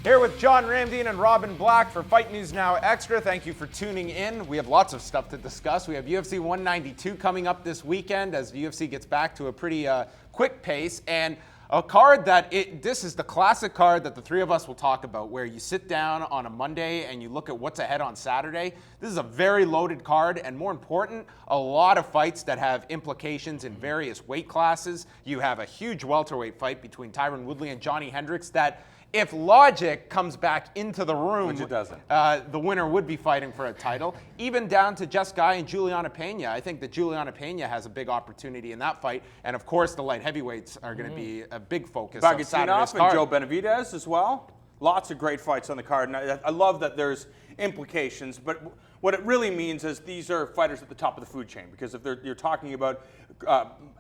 Here with John Ramdeen and Robin Black for Fight News Now Extra. Thank you for tuning in. We have lots of stuff to discuss. We have UFC 192 coming up this weekend as the UFC gets back to a pretty quick pace. And a card that, this is the classic card that the three of us will talk about, where you sit down on a Monday and you look at what's ahead on Saturday. This is a very loaded card, and more important, a lot of fights that have implications in various weight classes. You have a huge welterweight fight between Tyron Woodley and Johnny Hendricks that, if logic comes back into the room, which it doesn't, the winner would be fighting for a title. Even down to Jess Guy and Juliana Pena. I think that Juliana Pena has a big opportunity in that fight. And of course, the light heavyweights are going to be a big focus of Saturday's card. And Joe Benavidez as well. Lots of great fights on the card. And I love that there's implications, but what it really means is these are fighters at the top of the food chain, because if you're talking about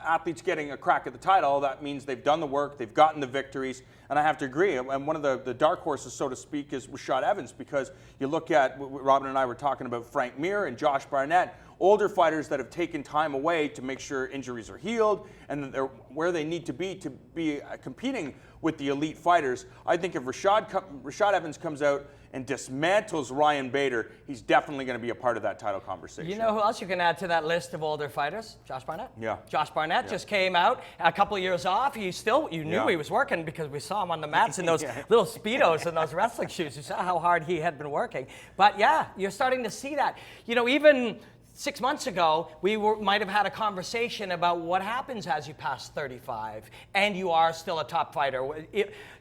athletes getting a crack at the title, that means they've done the work, they've gotten the victories, and I have to agree. And one of the dark horses, so to speak, is Rashad Evans, because you look at, Robin and I were talking about Frank Mir and Josh Barnett, older fighters that have taken time away to make sure injuries are healed and that they're where they need to be competing with the elite fighters. I think if Rashad Evans comes out and dismantles Ryan Bader, he's definitely going to be a part of that title conversation. You know who else you can add to that list of older fighters? Josh Barnett. Yeah. Josh Barnett just came out a couple of years off. You knew he was working because we saw him on the mats in those little Speedos and those wrestling shoes. You saw how hard he had been working. But yeah, you're starting to see that. You know, even 6 months ago, we might have had a conversation about what happens as you pass 35 and you are still a top fighter.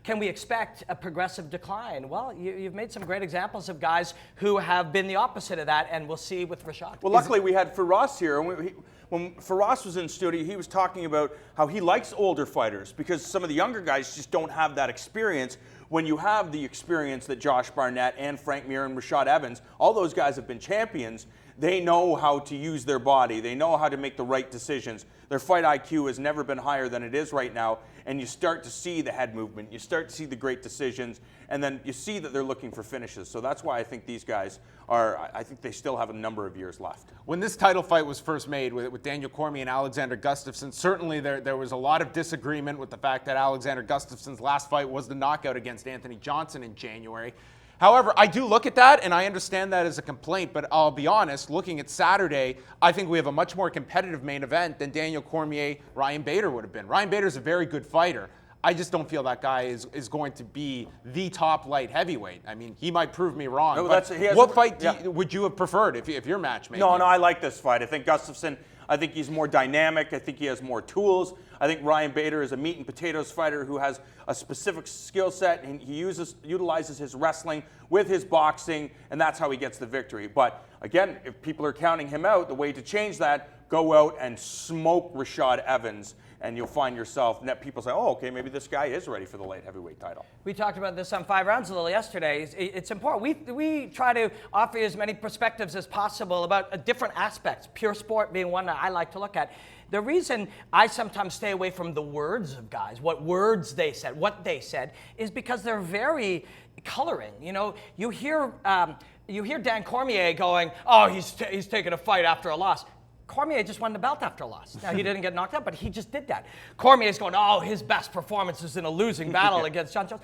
Can we expect a progressive decline? Well, you've made some great examples of guys who have been the opposite of that, and we'll see with Rashad. Well, luckily we had Firas here. When Firas was in studio, he was talking about how he likes older fighters because some of the younger guys just don't have that experience. When you have the experience that Josh Barnett and Frank Mir and Rashad Evans, all those guys have been champions. They know how to use their body. They know how to make the right decisions. Their fight IQ has never been higher than it is right now, and you start to see the head movement. You start to see the great decisions, and then you see that they're looking for finishes. So that's why I think these guys I think they still have a number of years left. When this title fight was first made with Daniel Cormier and Alexander Gustafsson, certainly there was a lot of disagreement with the fact that Alexander Gustafsson's last fight was the knockout against Anthony Johnson in January. However, I do look at that, and I understand that as a complaint, but I'll be honest, looking at Saturday, I think we have a much more competitive main event than Daniel Cormier, Ryan Bader would have been. Ryan Bader's a very good fighter. I just don't feel that guy is going to be the top light heavyweight. I mean, he might prove me wrong. No, what fight would you have preferred if you're matchmaking? No, I like this fight. I think Gustafsson, I think he's more dynamic. I think he has more tools. I think Ryan Bader is a meat and potatoes fighter who has a specific skill set, and he utilizes his wrestling with his boxing, and that's how he gets the victory. But again, if people are counting him out, the way to change that, go out and smoke Rashad Evans, and you'll find yourself, people say, oh, okay, maybe this guy is ready for the light heavyweight title. We talked about this on 5 Rounds a little yesterday. It's important. We try to offer you as many perspectives as possible about different aspects, pure sport being one that I like to look at. The reason I sometimes stay away from the words of guys, what words they said, what they said, is because they're very coloring. You know, you hear Dan Cormier going, oh, he's taking a fight after a loss. Cormier just won the belt after a loss. Now, he didn't get knocked out, but he just did that. Cormier's going, oh, his best performance is in a losing battle against John Jones.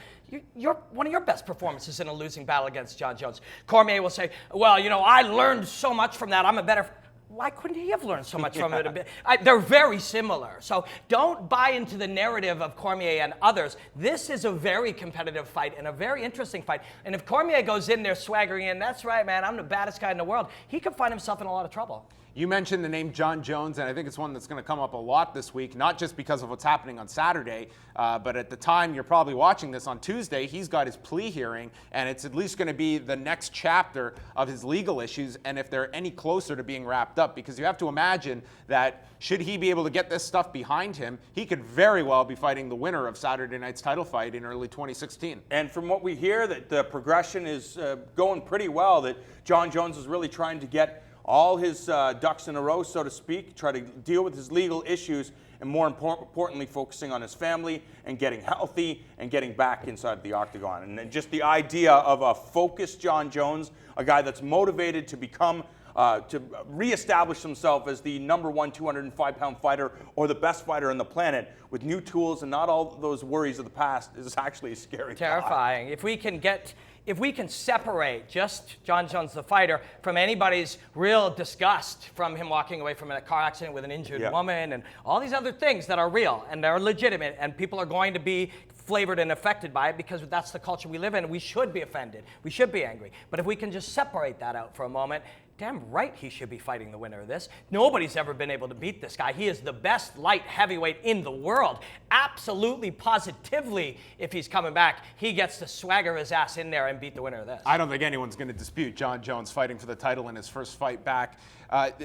One of your best performances in a losing battle against John Jones. Cormier will say, well, you know, I learned so much from that. I'm a better... Why couldn't he have learned so much from it? They're very similar. So don't buy into the narrative of Cormier and others. This is a very competitive fight and a very interesting fight. And if Cormier goes in there swaggering in, that's right, man, I'm the baddest guy in the world, he could find himself in a lot of trouble. You mentioned the name John Jones, and I think it's one that's going to come up a lot this week, not just because of what's happening on Saturday, but at the time you're probably watching this on Tuesday, he's got his plea hearing, and it's at least going to be the next chapter of his legal issues, and if they're any closer to being wrapped up, because you have to imagine that should he be able to get this stuff behind him, he could very well be fighting the winner of Saturday night's title fight in early 2016. And from what we hear, that the progression is going pretty well, that John Jones is really trying to get all his ducks in a row, so to speak, try to deal with his legal issues, and more importantly, focusing on his family and getting healthy and getting back inside the octagon. And just the idea of a focused John Jones, a guy that's motivated to become to reestablish himself as the #1 205-pound fighter or the best fighter on the planet with new tools and not all those worries of the past is actually a scary Terrifying. If we can separate just John Jones the fighter from anybody's real disgust from him walking away from a car accident with an injured woman and all these other things that are real and they're legitimate and people are going to be flavored and affected by it because that's the culture we live in. We should be offended. We should be angry. But if we can just separate that out for a moment, damn right he should be fighting the winner of this. Nobody's ever been able to beat this guy. He is the best light heavyweight in the world. Absolutely, positively, if he's coming back, he gets to swagger his ass in there and beat the winner of this. I don't think anyone's going to dispute John Jones fighting for the title in his first fight back.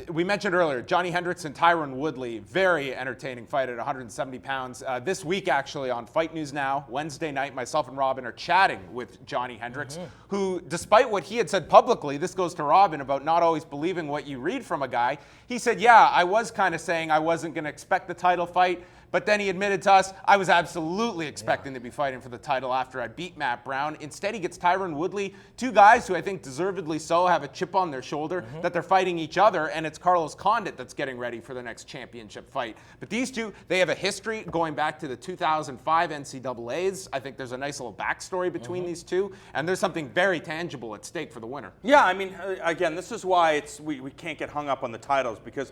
We mentioned earlier, Johnny Hendricks and Tyron Woodley, very entertaining fight at 170 pounds. This week, actually, on Fight News Now, Wednesday night, myself and Robin are chatting with Johnny Hendricks, who, despite what he had said publicly, this goes to Robin about not always believing what you read from a guy, he said, yeah, I was kind of saying I wasn't going to expect the title fight, but then he admitted to us, I was absolutely expecting to be fighting for the title after I beat Matt Brown. Instead, he gets Tyron Woodley, two guys who I think deservedly so have a chip on their shoulder that they're fighting each other, and it's Carlos Condit that's getting ready for the next championship fight. But these two, they have a history going back to the 2005 NCAAs. I think there's a nice little backstory between these two, and there's something very tangible at stake for the winner. Yeah, I mean, again, this is why we can't get hung up on the titles because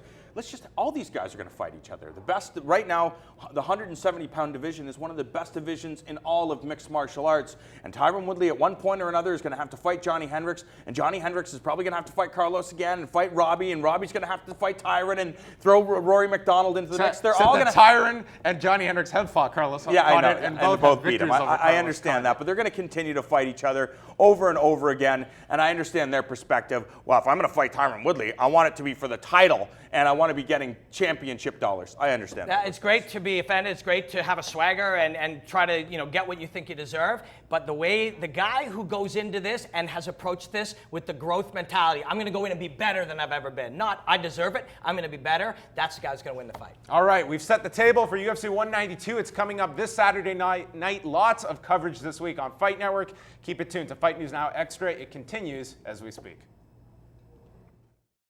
all these guys are going to fight each other. The best, right now, the 170-pound division is one of the best divisions in all of mixed martial arts. And Tyron Woodley, at one point or another, is going to have to fight Johnny Hendricks. And Johnny Hendricks is probably going to have to fight Carlos again and fight Robbie. And Robbie's going to have to fight Tyron and throw Rory McDonald into the mix. They're all going to. Tyron and Johnny Hendricks have fought Carlos. Yeah, I know. And both beat him. I understand that. But they're going to continue to fight each other over and over again. And I understand their perspective. Well, if I'm going to fight Tyron Woodley, I want it to be for the title. And I want to be getting championship dollars. I understand that. It's great to be offended. It's great to have a swagger and try to get what you think you deserve. But the guy who goes into this and has approached this with the growth mentality, I'm going to go in and be better than I've ever been. Not, I deserve it. I'm going to be better. That's the guy who's going to win the fight. All right, we've set the table for UFC 192. It's coming up this Saturday night. Lots of coverage this week on Fight Network. Keep it tuned to Fight News Now Extra. It continues as we speak.